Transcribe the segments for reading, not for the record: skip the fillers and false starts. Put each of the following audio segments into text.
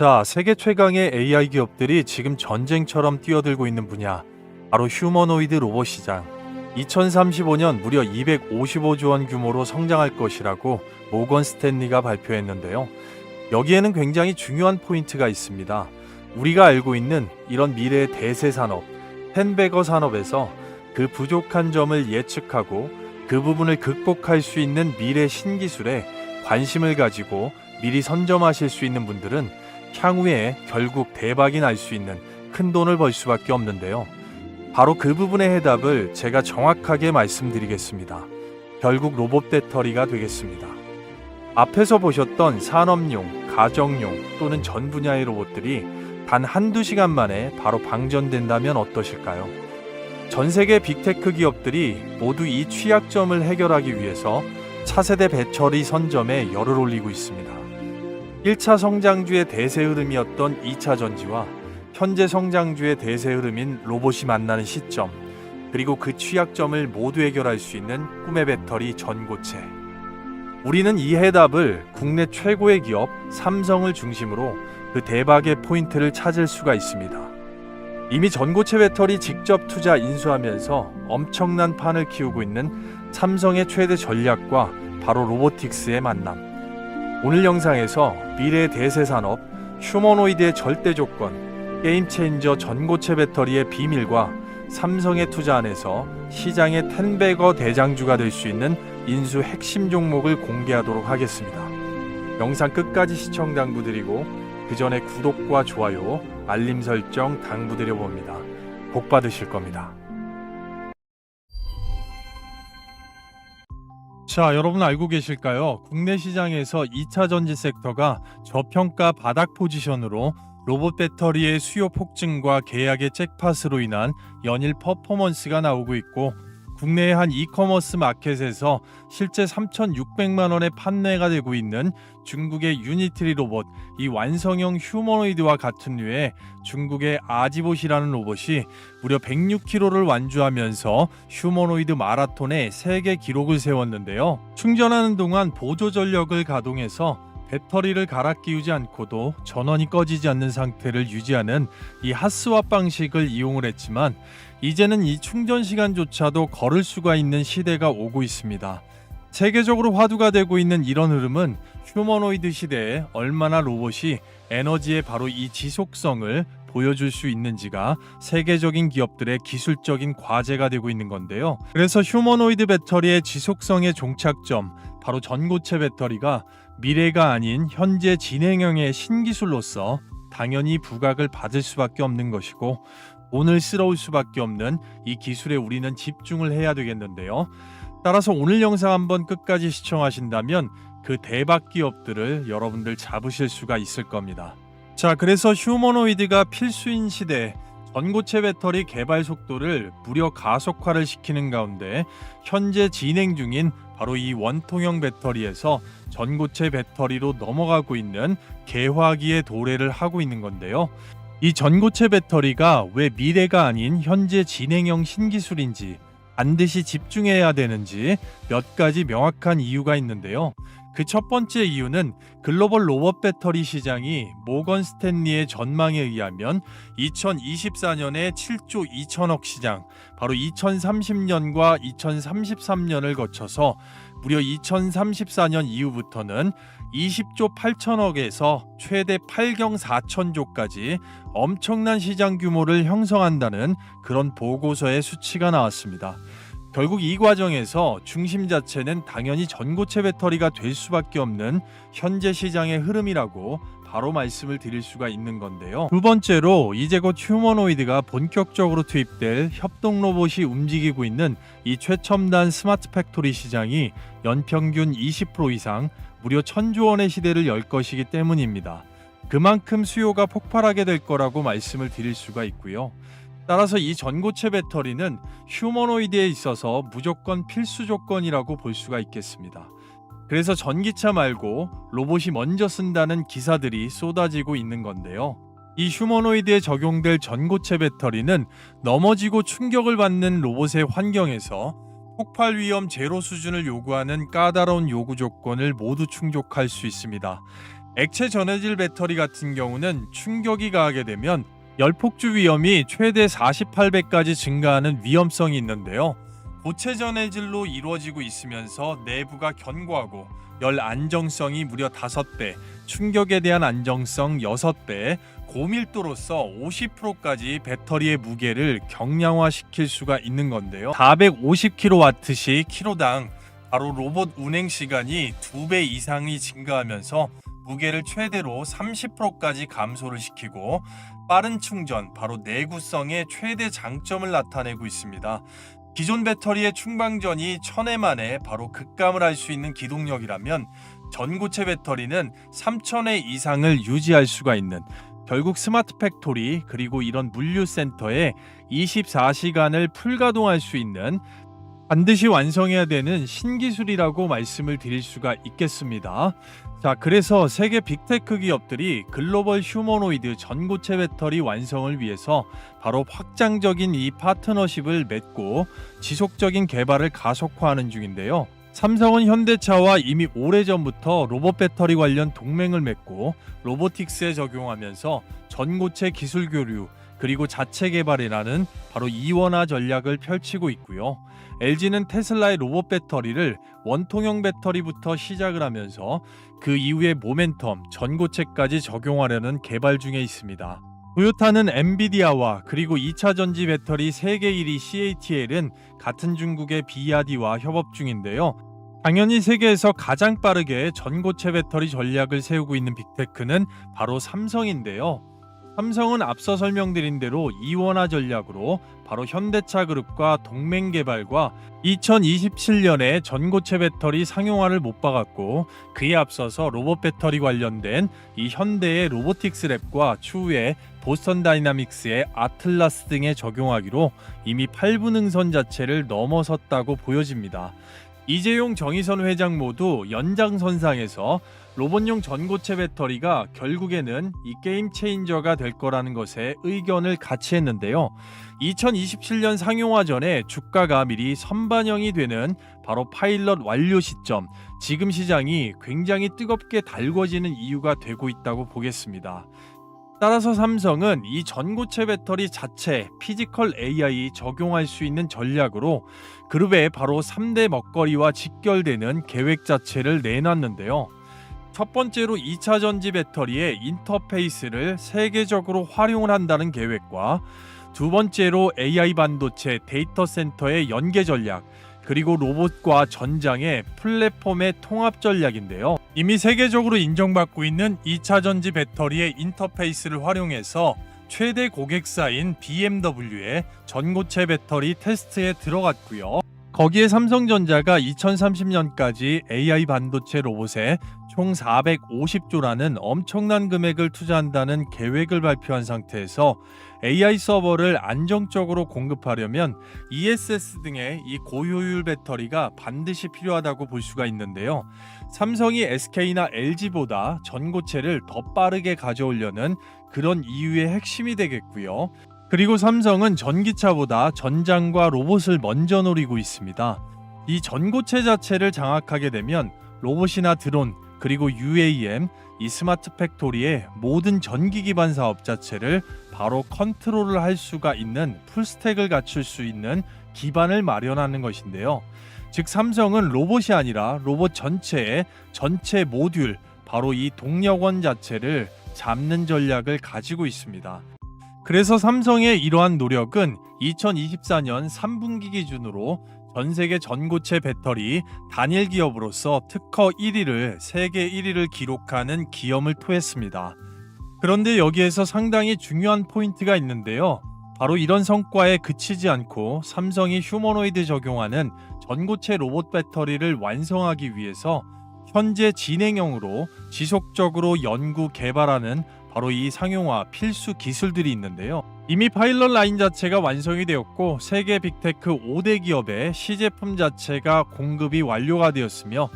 자, 세계 최강의 AI 기업들이 지금 전쟁처럼 뛰어들고 있는 분야, 바로 휴머노이드 로봇 시장. 2035년 무려 255조 원 규모로 성장할 것이라고 모건 스탠리가 발표했는데요. 여기에는 굉장히 중요한 포인트가 있습니다. 우리가 알고 있는 이런 미래의 대세 산업, 햄버거 산업에서 그 부족한 점을 예측하고 그 부분을 극복할 수 있는 미래 신기술에 관심을 가지고 미리 선점하실 수 있는 분들은 향후에 결국 대박이 날 수 있는 큰 돈을 벌 수밖에 없는데요. 바로 그 부분의 해답을 제가 정확하게 말씀드리겠습니다. 결국 로봇 배터리가 되겠습니다. 앞에서 보셨던 산업용, 가정용 또는 전 분야의 로봇들이 단 한두 시간 만에 바로 방전된다면 어떠실까요? 전 세계 빅테크 기업들이 모두 이 취약점을 해결하기 위해서 차세대 배터리 선점에 열을 올리고 있습니다. 1차 성장주의 대세 흐름이었던 2차 전지와 현재 성장주의 대세 흐름인 로봇이 만나는 시점, 그리고 그 취약점을 모두 해결할 수 있는 꿈의 배터리 전고체. 우리는 이 해답을 국내 최고의 기업 삼성을 중심으로 그 대박의 포인트를 찾을 수가 있습니다. 이미 전고체 배터리 직접 투자 인수하면서 엄청난 판을 키우고 있는 삼성의 최대 전략과 바로 로보틱스의 만남. 오늘 영상에서 미래의 대세 산업, 휴머노이드의 절대 조건, 게임 체인저 전고체 배터리의 비밀과 삼성의 투자 안에서 시장의 텐베거 대장주가 될 수 있는 인수 핵심 종목을 공개하도록 하겠습니다. 영상 끝까지 시청 당부드리고 그 전에 구독과 좋아요, 알림 설정 당부드려 봅니다. 복 받으실 겁니다. 자, 여러분 알고 계실까요? 국내 시장에서 2차 전지 섹터가 저평가 바닥 포지션으로 로봇 배터리의 수요 폭증과 계약의 잭팟으로 인한 연일 퍼포먼스가 나오고 있고, 국내의 한 이커머스 마켓에서 실제 3,600만 원의 판매가 되고 있는 중국의 유니트리 로봇, 이 완성형 휴머노이드와 같은 류의 중국의 아지봇이라는 로봇이 무려 106km를 완주하면서 휴머노이드 마라톤의 세계 기록을 세웠는데요. 충전하는 동안 보조 전력을 가동해서 배터리를 갈아 끼우지 않고도 전원이 꺼지지 않는 상태를 유지하는 이 핫스왑 방식을 이용을 했지만, 이제는 이 충전 시간조차도 걸을 수가 있는 시대가 오고 있습니다. 세계적으로 화두가 되고 있는 이런 흐름은 휴머노이드 시대에 얼마나 로봇이 에너지의 바로 이 지속성을 보여줄 수 있는지가 세계적인 기업들의 기술적인 과제가 되고 있는 건데요. 그래서 휴머노이드 배터리의 지속성의 종착점, 바로 전고체 배터리가 미래가 아닌 현재 진행형의 신기술로서 당연히 부각을 받을 수밖에 없는 것이고, 오늘스러울 수밖에 없는 이 기술에 우리는 집중을 해야 되겠는데요. 따라서 오늘 영상 한번 끝까지 시청하신다면 그 대박 기업들을 여러분들 잡으실 수가 있을 겁니다. 자, 그래서 휴머노이드가 필수인 시대, 전고체 배터리 개발 속도를 무려 가속화를 시키는 가운데 현재 진행 중인 바로 이 원통형 배터리에서 전고체 배터리로 넘어가고 있는 개화기의 도래를 하고 있는 건데요. 이 전고체 배터리가 왜 미래가 아닌 현재 진행형 신기술인지, 반드시 집중해야 되는지 몇 가지 명확한 이유가 있는데요. 그 첫 번째 이유는 글로벌 로봇 배터리 시장이 모건 스탠리의 전망에 의하면 2024년에 7조 2천억 시장, 바로 2030년과 2033년을 거쳐서 무려 2034년 이후부터는 20조 8천억에서 최대 8경 4천조까지 엄청난 시장 규모를 형성한다는 그런 보고서의 수치가 나왔습니다. 결국 이 과정에서 중심 자체는 당연히 전고체 배터리가 될 수밖에 없는 현재 시장의 흐름이라고 바로 말씀을 드릴 수가 있는 건데요. 두 번째로 이제 곧 휴머노이드가 본격적으로 투입될 협동 로봇이 움직이고 있는 이 최첨단 스마트 팩토리 시장이 연평균 20% 이상 무려 1,000조 원의 시대를 열 것이기 때문입니다. 그만큼 수요가 폭발하게 될 거라고 말씀을 드릴 수가 있고요. 따라서 이 전고체 배터리는 휴머노이드에 있어서 무조건 필수 조건이라고 볼 수가 있겠습니다. 그래서 전기차 말고 로봇이 먼저 쓴다는 기사들이 쏟아지고 있는 건데요. 이 휴머노이드에 적용될 전고체 배터리는 넘어지고 충격을 받는 로봇의 환경에서 폭발 위험 제로 수준을 요구하는 까다로운 요구 조건을 모두 충족할 수 있습니다. 액체 전해질 배터리 같은 경우는 충격이 가하게 되면 열폭주 위험이 최대 48배까지 증가하는 위험성이 있는데요. 고체 전해질로 이루어지고 있으면서 내부가 견고하고 열 안정성이 무려 5배, 충격에 대한 안정성 6배, 고밀도로서 50%까지 배터리의 무게를 경량화시킬 수가 있는 건데요. 450kW시 키로당 바로 로봇 운행 시간이 2배 이상이 증가하면서 무게를 최대로 30%까지 감소를 시키고 빠른 충전, 바로 내구성의 최대 장점을 나타내고 있습니다. 기존 배터리의 충방전이 1000회 만에 바로 급감을 할 수 있는 기동력이라면 전고체 배터리는 3000회 이상을 유지할 수가 있는, 결국 스마트 팩토리 그리고 이런 물류센터에 24시간을 풀가동할 수 있는 반드시 완성해야 되는 신기술이라고 말씀을 드릴 수가 있겠습니다. 자, 그래서 세계 빅테크 기업들이 글로벌 휴머노이드 전고체 배터리 완성을 위해서 바로 확장적인 이 파트너십을 맺고 지속적인 개발을 가속화하는 중인데요. 삼성은 현대차와 이미 오래전부터 로봇 배터리 관련 동맹을 맺고 로보틱스에 적용하면서 전고체 기술 교류 그리고 자체 개발이라는 바로 이원화 전략을 펼치고 있고요. LG는 테슬라의 로봇 배터리를 원통형 배터리부터 시작을 하면서 그 이후에 모멘텀, 전고체까지 적용하려는 개발 중에 있습니다. 토요타는 엔비디아와 그리고 2차 전지 배터리 세계 1위 CATL은 같은 중국의 BYD와 협업 중인데요. 당연히 세계에서 가장 빠르게 전고체 배터리 전략을 세우고 있는 빅테크는 바로 삼성인데요. 삼성은 앞서 설명드린 대로 이원화 전략으로 바로 현대차 그룹과 동맹 개발과 2027년에 전고체 배터리 상용화를 못 박았고, 그에 앞서서 로봇 배터리 관련된 이 현대의 로보틱스 랩과 추후에 보스턴 다이나믹스의 아틀라스 등에 적용하기로 이미 8분 능선 자체를 넘어섰다고 보여집니다. 이재용, 정의선 회장 모두 연장선상에서 로봇용 전고체 배터리가 결국에는 이 게임 체인저가 될 거라는 것에 의견을 같이 했는데요. 2027년 상용화 전에 주가가 미리 선반영이 되는 바로 파일럿 완료 시점, 지금 시장이 굉장히 뜨겁게 달궈지는 이유가 되고 있다고 보겠습니다. 따라서 삼성은 이 전고체 배터리 자체 피지컬 AI 적용할 수 있는 전략으로 그룹의 바로 3대 먹거리와 직결되는 계획 자체를 내놨는데요. 첫 번째로 2차 전지 배터리의 인터페이스를 세계적으로 활용을 한다는 계획과, 두 번째로 AI 반도체 데이터 센터의 연계 전략, 그리고 로봇과 전장의 플랫폼의 통합 전략인데요. 이미 세계적으로 인정받고 있는 2차 전지 배터리의 인터페이스를 활용해서 최대 고객사인 BMW의 전고체 배터리 테스트에 들어갔고요. 거기에 삼성전자가 2030년까지 AI 반도체 로봇에 총 450조라는 엄청난 금액을 투자한다는 계획을 발표한 상태에서 AI 서버를 안정적으로 공급하려면 ESS 등의 이 고효율 배터리가 반드시 필요하다고 볼 수가 있는데요. 삼성이 SK나 LG보다 전고체를 더 빠르게 가져오려는 그런 이유의 핵심이 되겠고요. 그리고 삼성은 전기차보다 전장과 로봇을 먼저 노리고 있습니다. 이 전고체 자체를 장악하게 되면 로봇이나 드론, 그리고 UAM, 이 스마트 팩토리의 모든 전기 기반 사업 자체를 바로 컨트롤을 할 수가 있는 풀스택을 갖출 수 있는 기반을 마련하는 것인데요. 즉 삼성은 로봇이 아니라 로봇 전체의 전체 모듈, 바로 이 동력원 자체를 잡는 전략을 가지고 있습니다. 그래서 삼성의 이러한 노력은 2024년 3분기 기준으로 전 세계 전고체 배터리 단일 기업으로서 특허 1위를 세계 1위를 기록하는 기염을 토했습니다. 그런데 여기에서 상당히 중요한 포인트가 있는데요. 바로 이런 성과에 그치지 않고 삼성이 휴머노이드 적용하는 전고체 로봇 배터리를 완성하기 위해서 현재 진행형으로 지속적으로 연구 개발하는 바로 이 상용화 필수 기술들이 있는데요. 이미 파일럿 라인 자체가 완성이 되었고 세계 빅테크 5대 기업의 시제품 자체가 공급이 완료가 되었으며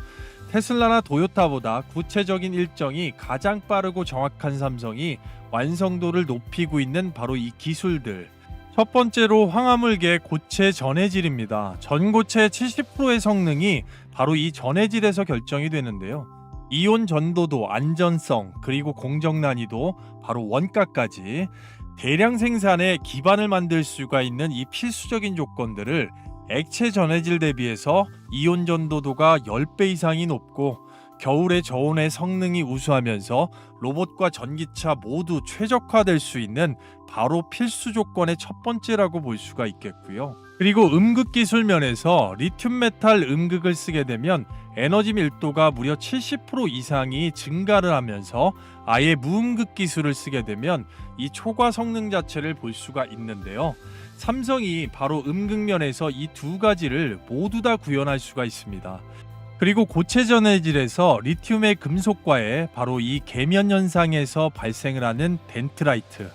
테슬라나 도요타보다 구체적인 일정이 가장 빠르고 정확한 삼성이 완성도를 높이고 있는 바로 이 기술들. 첫 번째로 황화물계 고체 전해질입니다. 전고체 70%의 성능이 바로 이 전해질에서 결정이 되는데요. 이온 전도도, 안전성, 그리고 공정 난이도, 바로 원가까지 대량 생산에 기반을 만들 수가 있는 이 필수적인 조건들을 액체 전해질 대비해서 이온 전도도가 10배 이상이 높고 겨울의 저온의 성능이 우수하면서 로봇과 전기차 모두 최적화될 수 있는 바로 필수 조건의 첫 번째라고 볼 수가 있겠고요. 그리고 음극 기술 면에서 리튬 메탈 음극을 쓰게 되면 에너지 밀도가 무려 70% 이상이 증가를 하면서 아예 무음극 기술을 쓰게 되면 이 초과 성능 자체를 볼 수가 있는데요. 삼성이 바로 음극 면에서 이 두 가지를 모두 다 구현할 수가 있습니다. 그리고 고체 전해질에서 리튬의 금속과에 바로 이 계면 현상에서 발생을 하는 덴트라이트,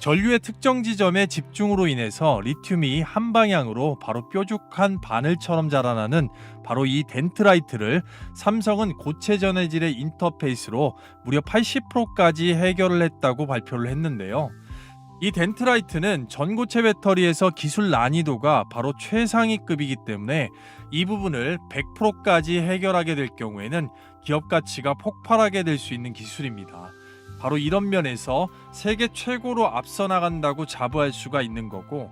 전류의 특정 지점의 집중으로 인해서 리튬이 한 방향으로 바로 뾰족한 바늘처럼 자라나는 바로 이 덴트라이트를 삼성은 고체 전해질의 인터페이스로 무려 80%까지 해결을 했다고 발표를 했는데요. 이 덴트라이트는 전고체 배터리에서 기술 난이도가 바로 최상위급이기 때문에 이 부분을 100%까지 해결하게 될 경우에는 기업 가치가 폭발하게 될 수 있는 기술입니다. 바로 이런 면에서 세계 최고로 앞서 나간다고 자부할 수가 있는 거고,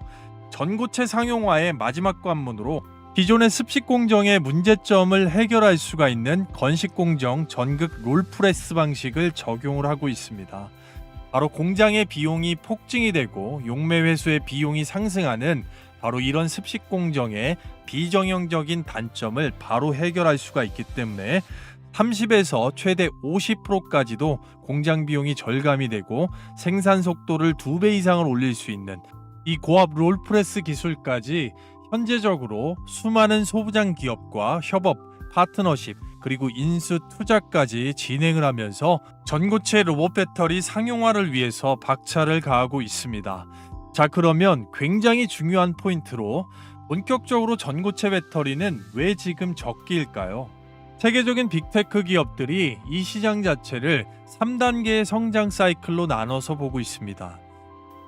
전고체 상용화의 마지막 관문으로 기존의 습식 공정의 문제점을 해결할 수가 있는 건식 공정 전극 롤프레스 방식을 적용을 하고 있습니다. 바로 공장의 비용이 폭증이 되고 용매 회수의 비용이 상승하는 바로 이런 습식 공정의 비정형적인 단점을 바로 해결할 수가 있기 때문에 30에서 최대 50%까지도 공장 비용이 절감이 되고 생산 속도를 2배 이상을 올릴 수 있는 이 고압 롤프레스 기술까지 현재적으로 수많은 소부장 기업과 협업, 파트너십, 그리고 인수 투자까지 진행을 하면서 전고체 로봇 배터리 상용화를 위해서 박차를 가하고 있습니다. 자, 그러면 굉장히 중요한 포인트로 본격적으로 전고체 배터리는 왜 지금 적기일까요? 세계적인 빅테크 기업들이 이 시장 자체를 3단계의 성장 사이클로 나눠서 보고 있습니다.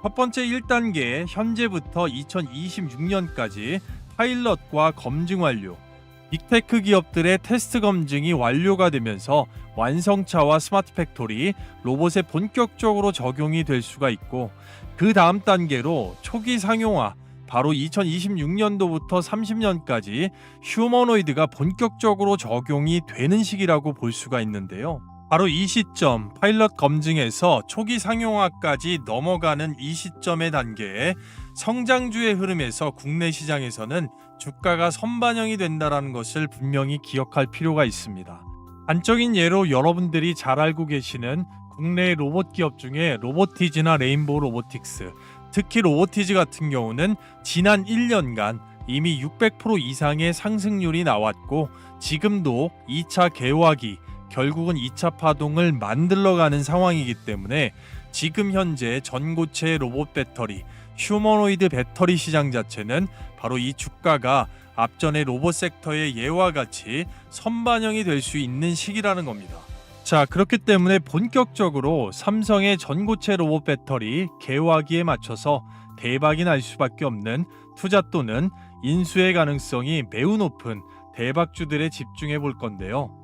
첫 번째 1단계, 현재부터 2026년까지 파일럿과 검증 완료, 빅테크 기업들의 테스트 검증이 완료가 되면서 완성차와 스마트 팩토리, 로봇에 본격적으로 적용이 될 수가 있고, 그 다음 단계로 초기 상용화, 바로 2026년도부터 30년까지 휴머노이드가 본격적으로 적용이 되는 시기라고 볼 수가 있는데요. 바로 이 시점, 파일럿 검증에서 초기 상용화까지 넘어가는 이 시점의 단계에 성장주의 흐름에서 국내 시장에서는 주가가 선반영이 된다는 것을 분명히 기억할 필요가 있습니다. 단적인 예로 여러분들이 잘 알고 계시는 국내 로봇 기업 중에 로보티즈나 레인보우 로보틱스, 특히 로보티즈 같은 경우는 지난 1년간 이미 600% 이상의 상승률이 나왔고 지금도 2차 개화기, 결국은 2차 파동을 만들어가는 상황이기 때문에 지금 현재 전고체 로봇 배터리, 휴머노이드 배터리 시장 자체는 바로 이 주가가 앞전의 로봇 섹터의 예와 같이 선반영이 될 수 있는 시기라는 겁니다. 자, 그렇기 때문에 본격적으로 삼성의 전고체 로봇 배터리 개화기에 맞춰서 대박이 날 수밖에 없는 투자 또는 인수의 가능성이 매우 높은 대박주들에 집중해 볼 건데요.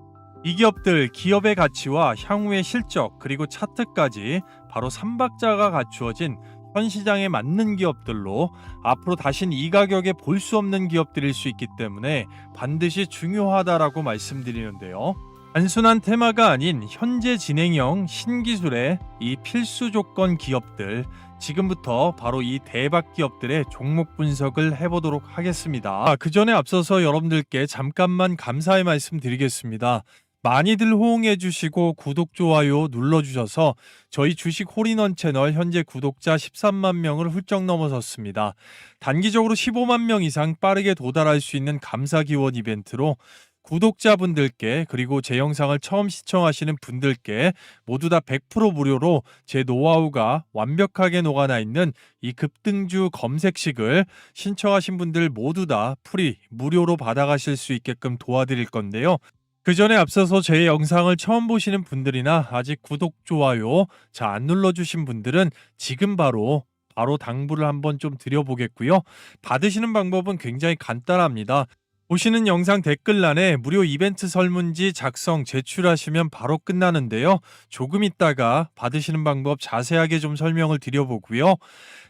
이 기업들, 기업의 가치와 향후의 실적, 그리고 차트까지 바로 3박자가 갖추어진 현 시장에 맞는 기업들로 앞으로 다신 이 가격에 볼 수 없는 기업들일 수 있기 때문에 반드시 중요하다라고 말씀드리는데요. 단순한 테마가 아닌 현재 진행형 신기술의 이 필수 조건 기업들, 지금부터 바로 이 대박 기업들의 종목 분석을 해보도록 하겠습니다. 그 전에 앞서서 여러분들께 잠깐만 감사의 말씀 드리겠습니다. 많이들 호응해 주시고 구독, 좋아요 눌러주셔서 저희 주식 홀인원 채널 현재 구독자 13만 명을 훌쩍 넘어섰습니다. 단기적으로 15만 명 이상 빠르게 도달할 수 있는 감사 기원 이벤트로 구독자분들께, 그리고 제 영상을 처음 시청하시는 분들께 모두 다 100% 무료로 제 노하우가 완벽하게 녹아나 있는 이 급등주 검색식을 신청하신 분들 모두 다 프리 무료로 받아가실 수 있게끔 도와드릴 건데요. 그 전에 앞서서 제 영상을 처음 보시는 분들이나 아직 구독, 좋아요 안 눌러주신 분들은 지금 바로 당부를 한번 좀 드려보겠고요. 받으시는 방법은 굉장히 간단합니다. 보시는 영상 댓글란에 무료 이벤트 설문지 작성 제출하시면 바로 끝나는데요. 조금 있다가 받으시는 방법 자세하게 좀 설명을 드려보고요.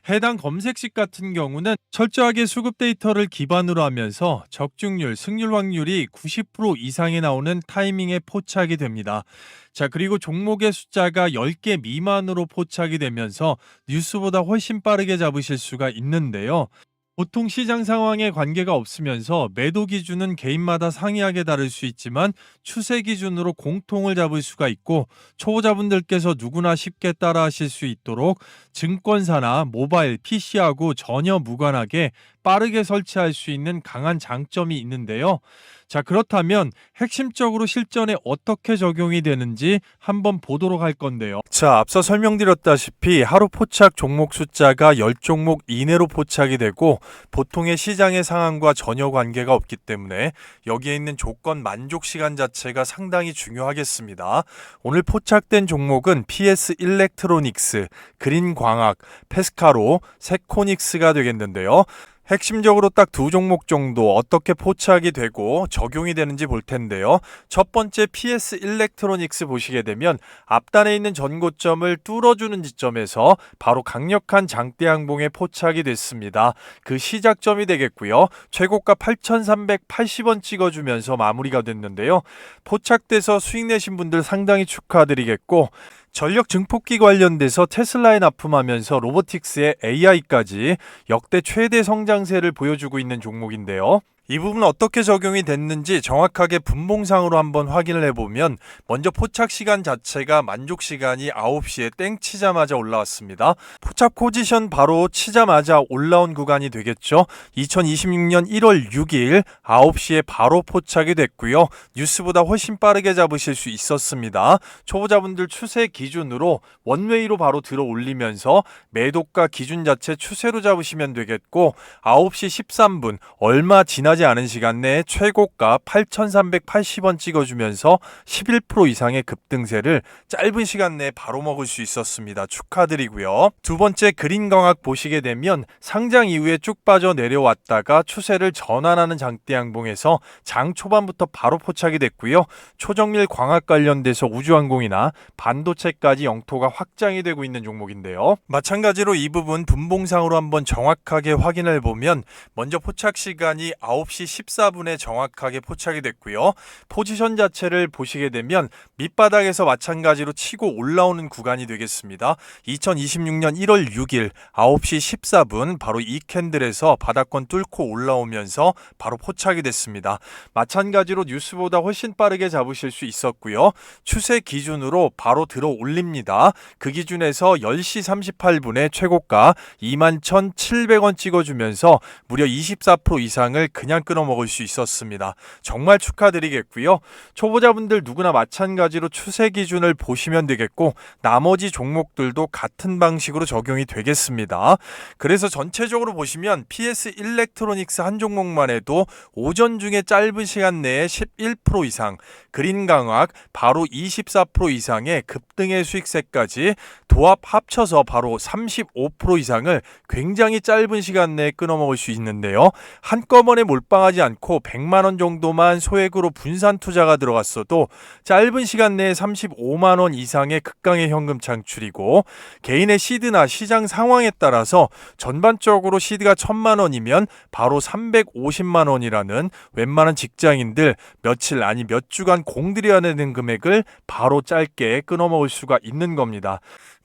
해당 검색식 같은 경우는 철저하게 수급 데이터를 기반으로 하면서 적중률, 승률 확률이 90% 이상이 나오는 타이밍에 포착이 됩니다. 자, 그리고 종목의 숫자가 10개 미만으로 포착이 되면서 뉴스보다 훨씬 빠르게 잡으실 수가 있는데요. 보통 시장 상황에 관계가 없으면서 매도 기준은 개인마다 상이하게 다를 수 있지만 추세 기준으로 공통을 잡을 수가 있고, 초보자분들께서 누구나 쉽게 따라하실 수 있도록 증권사나 모바일, PC하고 전혀 무관하게 빠르게 설치할 수 있는 강한 장점이 있는데요. 자, 그렇다면 핵심적으로 실전에 어떻게 적용이 되는지 한번 보도록 할 건데요. 자, 앞서 설명드렸다시피 하루 포착 종목 숫자가 10종목 이내로 포착이 되고 보통의 시장의 상황과 전혀 관계가 없기 때문에 여기에 있는 조건 만족 시간 자체가 상당히 중요하겠습니다. 오늘 포착된 종목은 PS 일렉트로닉스, 그린광학, 페스카로, 세코닉스가 되겠는데요. 핵심적으로 딱 두 종목 정도 어떻게 포착이 되고 적용이 되는지 볼 텐데요. 첫 번째 PS 일렉트로닉스 보시게 되면 앞단에 있는 전고점을 뚫어주는 지점에서 바로 강력한 장대 양봉에 포착이 됐습니다. 그 시작점이 되겠고요. 최고가 8,380원 찍어주면서 마무리가 됐는데요. 포착돼서 수익 내신 분들 상당히 축하드리겠고, 전력 증폭기 관련돼서 테슬라에 납품하면서 로보틱스의 AI까지 역대 최대 성장세를 보여주고 있는 종목인데요. 이 부분 어떻게 적용이 됐는지 정확하게 분봉상으로 한번 확인을 해보면, 먼저 포착 시간 자체가 만족 시간이 9시에 땡 치자마자 올라왔습니다. 포착 포지션 바로 치자마자 올라온 구간이 되겠죠. 2026년 1월 6일 9시에 바로 포착이 됐고요. 뉴스보다 훨씬 빠르게 잡으실 수 있었습니다. 초보자분들 추세 기준으로 원웨이로 바로 들어 올리면서 매도가 기준 자체 추세로 잡으시면 되겠고, 9시 13분 얼마 지나지 않은 시간 내에 최고가 8,380원 찍어주면서 11% 이상의 급등세를 짧은 시간 내에 바로 먹을 수 있었습니다. 축하드리고요. 두 번째 그린광학 보시게 되면 상장 이후에 쭉 빠져 내려왔다가 추세를 전환하는 장대 양봉에서 장 초반부터 바로 포착이 됐고요. 초정밀 광학 관련돼서 우주항공이나 반도체까지 영토가 확장이 되고 있는 종목인데요. 마찬가지로 이 부분 분봉상으로 한번 정확하게 확인을 보면, 먼저 포착 시간이 9시 14분에 정확하게 포착이 됐고요. 포지션 자체를 보시게 되면 밑바닥에서 마찬가지로 치고 올라오는 구간이 되겠습니다. 2026년 1월 6일 9시 14분 바로 이 캔들에서 바닥권 뚫고 올라오면서 바로 포착이 됐습니다. 마찬가지로 뉴스보다 훨씬 빠르게 잡으실 수 있었고요. 추세 기준으로 바로 들어 올립니다. 그 기준에서 10시 38분에 최고가 21,700원 찍어주면서 무려 24% 이상을 그냥 끊어먹을 수 있었습니다. 정말 축하드리겠고요. 초보자분들 누구나 마찬가지로 추세 기준을 보시면 되겠고, 나머지 종목들도 같은 방식으로 적용이 되겠습니다. 그래서 전체적으로 보시면 PS 일렉트로닉스 한 종목만 해도 오전 중에 짧은 시간 내에 11% 이상, 그린광학 바로 24% 이상의 급등의 수익세까지 도합 합쳐서 바로 35% 이상을 굉장히 짧은 시간 내에 끊어먹을 수 있는데요. 한꺼번에 몰빵하지 않고 100만원 정도만 소액으로 분산 투자가 들어갔어도 짧은 시간 내에 35만원 이상의 극강의 현금 창출이고, 개인의 시드나 시장 상황에 따라서 전반적으로 시드가 1,000만원이면 바로 350만원이라는 웬만한 직장인들 며칠 아니 몇 주간 공들여야 되는 금액을 바로 짧게 끊어먹을 수가 있는 겁니다.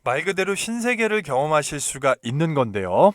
말 그대로 신세계를 경험하실 수가 있는 건데요.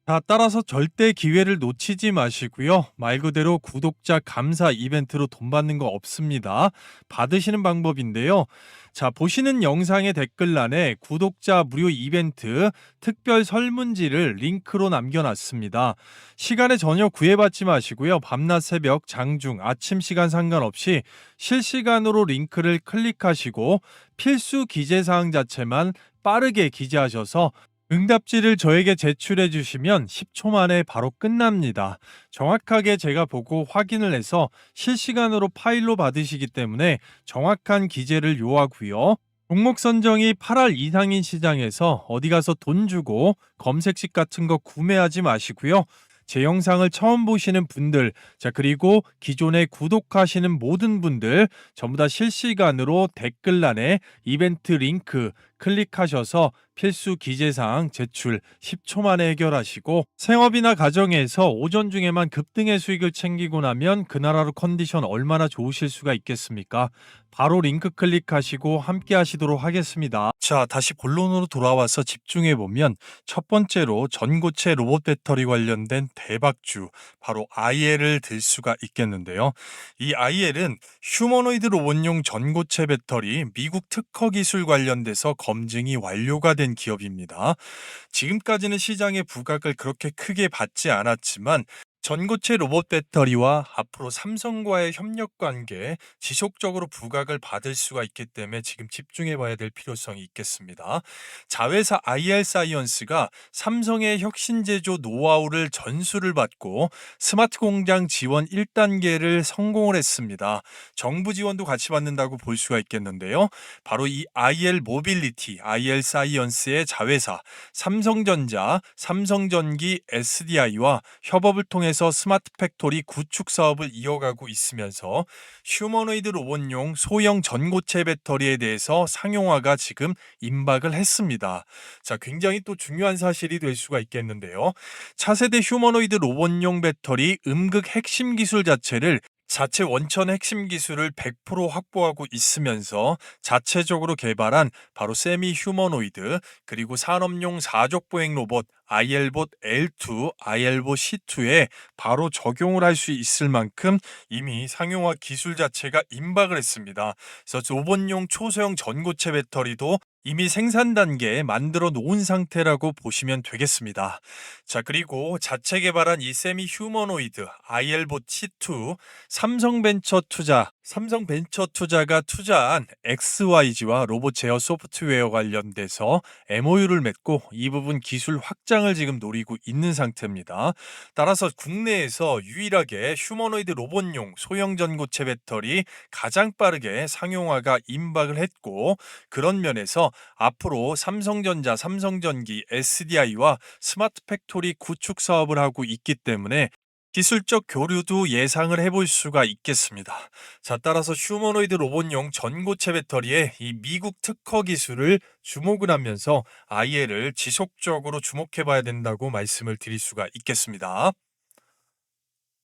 자, 따라서 절대 기회를 놓치지 마시고요. 말 그대로 구독자 감사 이벤트로 돈 받는 거 없습니다. 받으시는 방법인데요. 자, 보시는 영상의 댓글란에 구독자 무료 이벤트 특별 설문지를 링크로 남겨놨습니다. 시간에 전혀 구애받지 마시고요. 밤낮 새벽 장중 아침 시간 상관없이 실시간으로 링크를 클릭하시고 필수 기재사항 자체만 빠르게 기재하셔서 응답지를 저에게 제출해 주시면 10초 만에 바로 끝납니다. 정확하게 제가 보고 확인을 해서 실시간으로 파일로 받으시기 때문에 정확한 기재를 요하고요. 종목 선정이 8할 이상인 시장에서 어디 가서 돈 주고 검색식 같은 거 구매하지 마시고요. 제 영상을 처음 보시는 분들, 자, 그리고 기존에 구독하시는 모든 분들 전부 다 실시간으로 댓글란에 이벤트 링크 클릭하셔서 필수 기재사항 제출 10초 만에 해결하시고, 생업이나 가정에서 오전 중에만 급등의 수익을 챙기고 나면 그 나라로 컨디션 얼마나 좋으실 수가 있겠습니까? 바로 링크 클릭하시고 함께 하시도록 하겠습니다. 자, 다시 본론으로 돌아와서 집중해 보면 첫 번째로 전고체 로봇 배터리 관련된 대박주, 바로 IL을 들 수가 있겠는데요. 이 IL은 휴머노이드 로봇용 전고체 배터리 미국 특허 기술 관련돼서 검증이 완료가 된 기업입니다. 지금까지는 시장의 부각을 그렇게 크게 받지 않았지만 전고체 로봇 배터리와 앞으로 삼성과의 협력 관계 지속적으로 부각을 받을 수가 있기 때문에 지금 집중해 봐야 될 필요성이 있겠습니다. 자회사 IR 사이언스가 삼성의 혁신 제조 노하우를 전수를 받고 스마트 공장 지원 1단계를 성공을 했습니다. 정부 지원도 같이 받는다고 볼 수가 있겠는데요. 바로 이 IR 모빌리티, IR 사이언스의 자회사 삼성전자, 삼성전기, SDI와 협업을 통해서 스마트 팩토리 구축 사업을 이어가고 있으면서 휴머노이드 로봇용 소형 전고체 배터리에 대해서 상용화가 지금 임박을 했습니다. 자, 굉장히 또 중요한 사실이 될 수가 있겠는데요. 차세대 휴머노이드 로봇용 배터리 음극 핵심 기술 자체를 자체 원천 핵심 기술을 100% 확보하고 있으면서 자체적으로 개발한 바로 세미 휴머노이드, 그리고 산업용 사족 보행 로봇 IL봇 L2, IL봇 C2에 바로 적용을 할 수 있을 만큼 이미 상용화 기술 자체가 임박을 했습니다. 그래서 로봇용 초소형 전고체 배터리도 이미 생산 단계에 만들어 놓은 상태라고 보시면 되겠습니다. 자, 그리고 자체 개발한 이 세미 휴머노이드 IL봇 C2, 삼성벤처투자가 투자한 XYG와 로봇 제어 소프트웨어 관련돼서 MOU를 맺고 이 부분 기술 확장을 지금 노리고 있는 상태입니다. 따라서 국내에서 유일하게 휴머노이드 로봇용 소형 전고체 배터리 가장 빠르게 상용화가 임박을 했고, 그런 면에서 앞으로 삼성전자, 삼성전기, SDI와 스마트 팩토리 구축 사업을 하고 있기 때문에 기술적 교류도 예상을 해볼 수가 있겠습니다. 자, 따라서 휴머노이드 로봇용 전고체 배터리의 이 미국 특허 기술을 주목을 하면서 IL을 지속적으로 주목해 봐야 된다고 말씀을 드릴 수가 있겠습니다.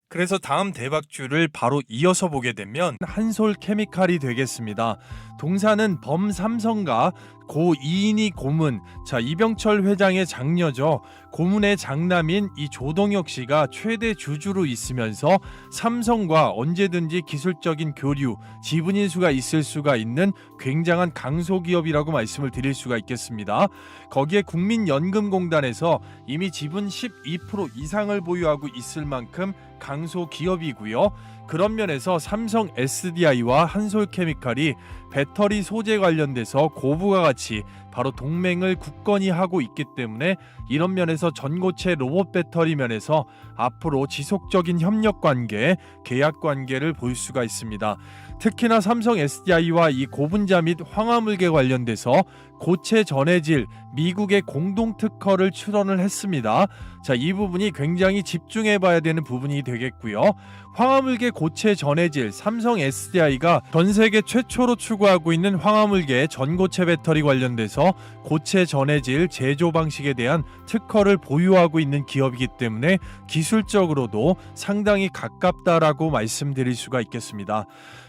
그래서 다음 대박주를 바로 이어서 보게 되면 한솔 케미칼이 되겠습니다. 동사는 범삼성과 고 이인희 고문, 자, 이병철 회장의 장녀죠. 고문의 장남인 이 조동혁 씨가 최대 주주로 있으면서 삼성과 언제든지 기술적인 교류, 지분 인수가 있을 수가 있는 굉장한 강소기업이라고 말씀을 드릴 수가 있겠습니다. 거기에 국민연금공단에서 이미 지분 12% 이상을 보유하고 있을 만큼 강소기업이고요. 그런 면에서 삼성 SDI와 한솔케미칼이 배터리 소재 관련돼서 고부가 같이 바로 동맹을 굳건히 하고 있기 때문에 이런 면에서 전고체 로봇 배터리 면에서 앞으로 지속적인 협력 관계, 계약 관계를 볼 수가 있습니다. 특히나 삼성 SDI와 이 고분자 및 황화물계 관련돼서 고체 전해질 미국의 공동 특허를 출원을 했습니다. 자, 이 부분이 굉장히 집중해 봐야 되는 부분이 되겠고요. 황화물계 고체 전해질, 삼성 SDI가 전 세계 최초로 추구하고 있는 황화물계 전고체 배터리 관련돼서 고체 전해질 제조 방식에 대한 특허를 보유하고 있는 기업이기 때문에 기술적으로도 상당히 가깝다라고 말씀드릴 수가 있겠습니다.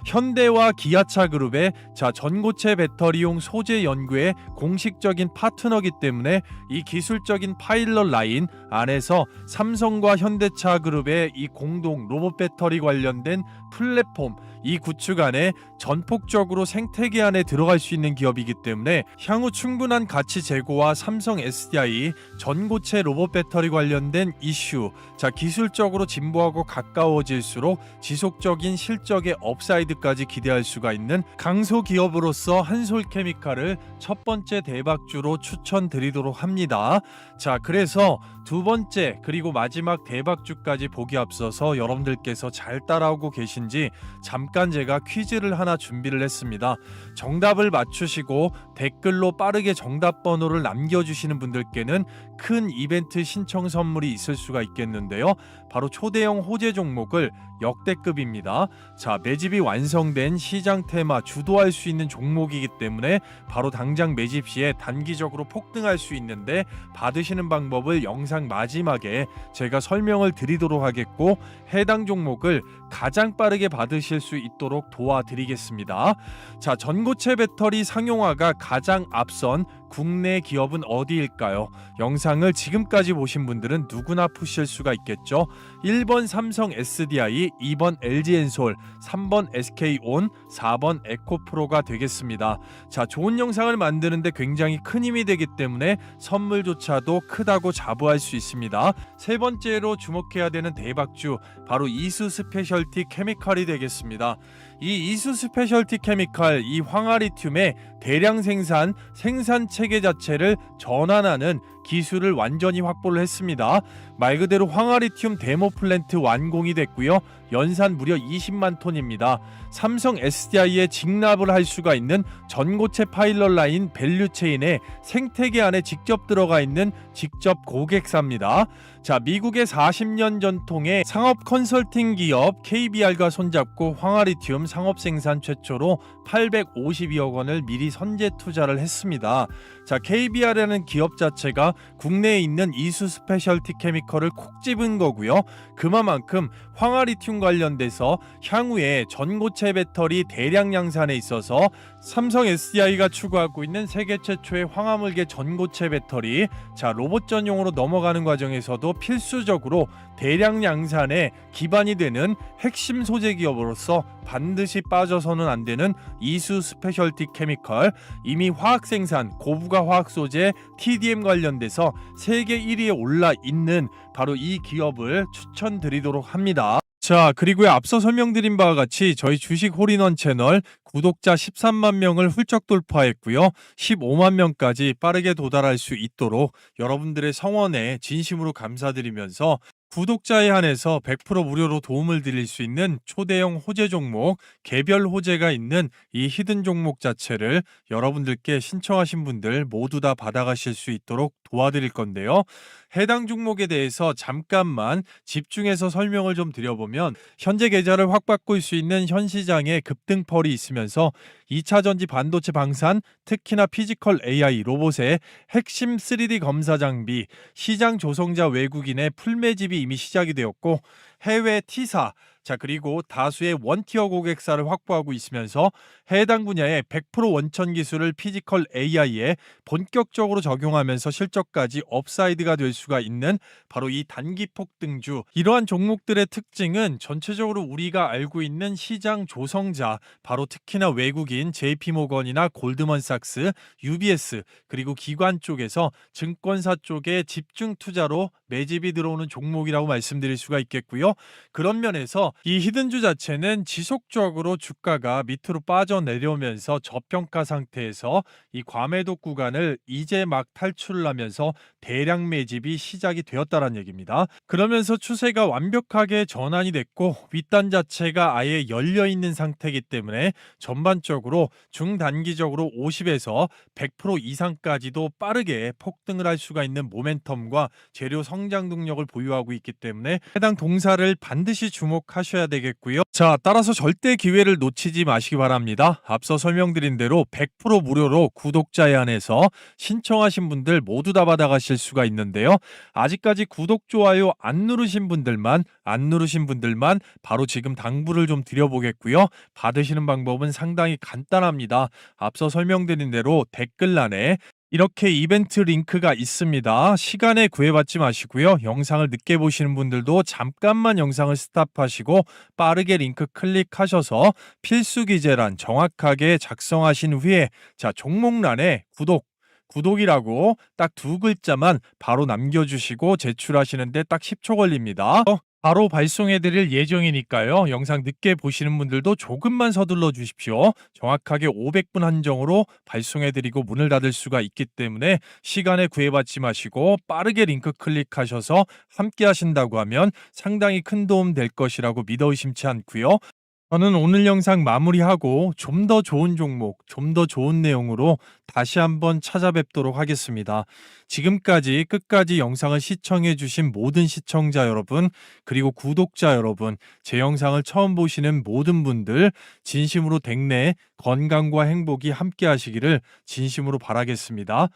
현대와 기아차 그룹의 전고체 배터리용 소재 연구의 공식적인 파트너이기 때문에 이 기술적인 파일럿 라인 안에서 삼성과 현대차 그룹의 이 공동 로봇 배터리 관련된 플랫폼, 이 구축 안에 전폭적으로 생태계 안에 들어갈 수 있는 기업이기 때문에 향후 충분한 가치 제고와 삼성 SDI 전고체 로봇 배터리 관련된 이슈, 기술적으로 진보하고 가까워질수록 지속적인 실적의 업사이드 업사이드까지 기대할 수가 있는 강소기업으로서 한솔케미칼을 첫 번째 대박주로 추천드리도록 합니다. 자, 그래서 두 번째 그리고 마지막 대박주까지 보기 앞서서 여러분들께서 잘 따라오고 계신지 잠깐 제가 퀴즈를 하나 준비를 했습니다. 정답을 맞추시고 댓글로 빠르게 정답 번호를 남겨주시는 분들께는 큰 이벤트 신청 선물이 있을 수가 있겠는데요. 바로 초대형 호재 종목을 역대급입니다. 자, 매집이 완성된 시장 테마 주도할 수 있는 종목이기 때문에 바로 당장 매집 시에 단기적으로 폭등할 수 있는데 받으시는 방법을 영상 마지막에 제가 설명을 드리도록 하겠고 해당 종목을 가장 빠르게 받으실 수 있도록 도와드리겠습니다. 자, 전고체 배터리 상용화가 가장 앞선 국내 기업은 어디일까요? 영상을 지금까지 보신 분들은 누구나 푸실 수가 있겠죠. 1번 삼성 SDI, 2번 LG엔솔, 3번 SK온, 4번 에코프로가 되겠습니다. 자, 좋은 영상을 만드는데 굉장히 큰 힘이 되기 때문에 선물조차도 크다고 자부할 수 있습니다. 세 번째로 주목해야 되는 대박주, 바로 이수 스페셜티 케미칼이 되겠습니다. 이 이수 스페셜티 케미칼, 이 황화리튬의 대량 생산 체계 자체를 전환하는 기술을 완전히 확보를 했습니다. 말 그대로 황화리튬 데모 플랜트 완공이 됐고요. 연산 무려 20만 톤입니다. 삼성 SDI에 직납을 할 수가 있는 전고체 파일럿 라인 밸류체인의 생태계 안에 직접 들어가 있는 직접 고객사입니다. 자, 미국의 40년 전통의 상업 컨설팅 기업 KBR과 손잡고 황화리튬 상업 생산 최초로 852억 원을 미리 선제 투자를 했습니다. 자, KBR이라는 기업 자체가 국내에 있는 이수 스페셜티 케미컬을 콕 집은 거고요. 그만큼 황화리튬 관련돼서 향후에 전고체 배터리 대량 양산에 있어서 삼성 SDI가 추구하고 있는 세계 최초의 황화물계 전고체 배터리, 자, 로봇 전용으로 넘어가는 과정에서도 필수적으로 대량 양산에 기반이 되는 핵심 소재 기업으로서 반드시 빠져서는 안 되는 이수 스페셜티 케미컬, 이미 화학 생산, 고부가 화학 소재 TDM 관련돼서 세계 1위에 올라 있는 바로 이 기업을 추천드리도록 합니다. 자, 그리고 앞서 설명드린 바와 같이 저희 주식 홀인원 채널 구독자 13만 명을 훌쩍 돌파했고요. 15만 명까지 빠르게 도달할 수 있도록 여러분들의 성원에 진심으로 감사드리면서 구독자에 한해서 100% 무료로 도움을 드릴 수 있는 초대형 호재 종목, 개별 호재가 있는 이 히든 종목 자체를 여러분들께 신청하신 분들 모두 다 받아가실 수 있도록 도와드릴 건데요. 해당 종목에 대해서 잠깐만 집중해서 설명을 좀 드려보면, 현재 계좌를 확 바꿀 수 있는 현 시장에 급등펄이 있으면서 2차 전지 반도체 방산, 특히나 피지컬 AI 로봇의 핵심 3D 검사 장비, 시장 조성자 외국인의 풀매집이 이미 시작이 되었고, 해외 T사, 자, 그리고 다수의 원티어 고객사를 확보하고 있으면서 해당 분야의 100% 원천 기술을 피지컬 AI에 본격적으로 적용하면서 실적까지 업사이드가 될 수가 있는 바로 이 단기 폭등주, 이러한 종목들의 특징은 전체적으로 우리가 알고 있는 시장 조성자, 바로 특히나 외국인 JP모건이나 골드먼삭스, UBS, 그리고 기관 쪽에서 증권사 쪽에 집중 투자로 매집이 들어오는 종목이라고 말씀드릴 수가 있겠고요. 그런 면에서 이 히든주 자체는 지속적으로 주가가 밑으로 빠져내려오면서 저평가 상태에서 이 과매도 구간을 이제 막 탈출을 하면서 대량 매집이 시작이 되었다는 얘기입니다. 그러면서 추세가 완벽하게 전환이 됐고 윗단 자체가 아예 열려있는 상태이기 때문에 전반적으로 중단기적으로 50에서 100% 이상까지도 빠르게 폭등을 할 수가 있는 모멘텀과 재료 성장 동력을 보유하고 있기 때문에 해당 동사를 반드시 주목하셔야 되겠고요. 자, 따라서 절대 기회를 놓치지 마시기 바랍니다. 앞서 설명드린 대로 100% 무료로 구독자에 한해서 신청하신 분들 모두 다 받아가실 수가 있는데요. 아직까지 구독, 좋아요 안 누르신 분들만 바로 지금 당부를 좀 드려보겠고요. 받으시는 방법은 상당히 간단합니다. 앞서 설명드린 대로 댓글란에 이렇게 이벤트 링크가 있습니다. 시간에 구애받지 마시고요. 영상을 늦게 보시는 분들도 잠깐만 영상을 스탑하시고 빠르게 링크 클릭하셔서 필수 기재란 정확하게 작성하신 후에, 자, 종목란에 구독이라고 딱 두 글자만 바로 남겨주시고 제출하시는데 딱 10초 걸립니다. 바로 발송해드릴 예정이니까요. 영상 늦게 보시는 분들도 조금만 서둘러 주십시오. 정확하게 500분 한정으로 발송해드리고 문을 닫을 수가 있기 때문에 시간에 구애받지 마시고 빠르게 링크 클릭하셔서 함께 하신다고 하면 상당히 큰 도움 될 것이라고 믿어 의심치 않고요. 저는 오늘 영상 마무리하고 좀 더 좋은 종목, 좀 더 좋은 내용으로 다시 한번 찾아뵙도록 하겠습니다. 지금까지 끝까지 영상을 시청해주신 모든 시청자 여러분, 그리고 구독자 여러분, 제 영상을 처음 보시는 모든 분들, 진심으로 댁내 건강과 행복이 함께 하시기를 진심으로 바라겠습니다.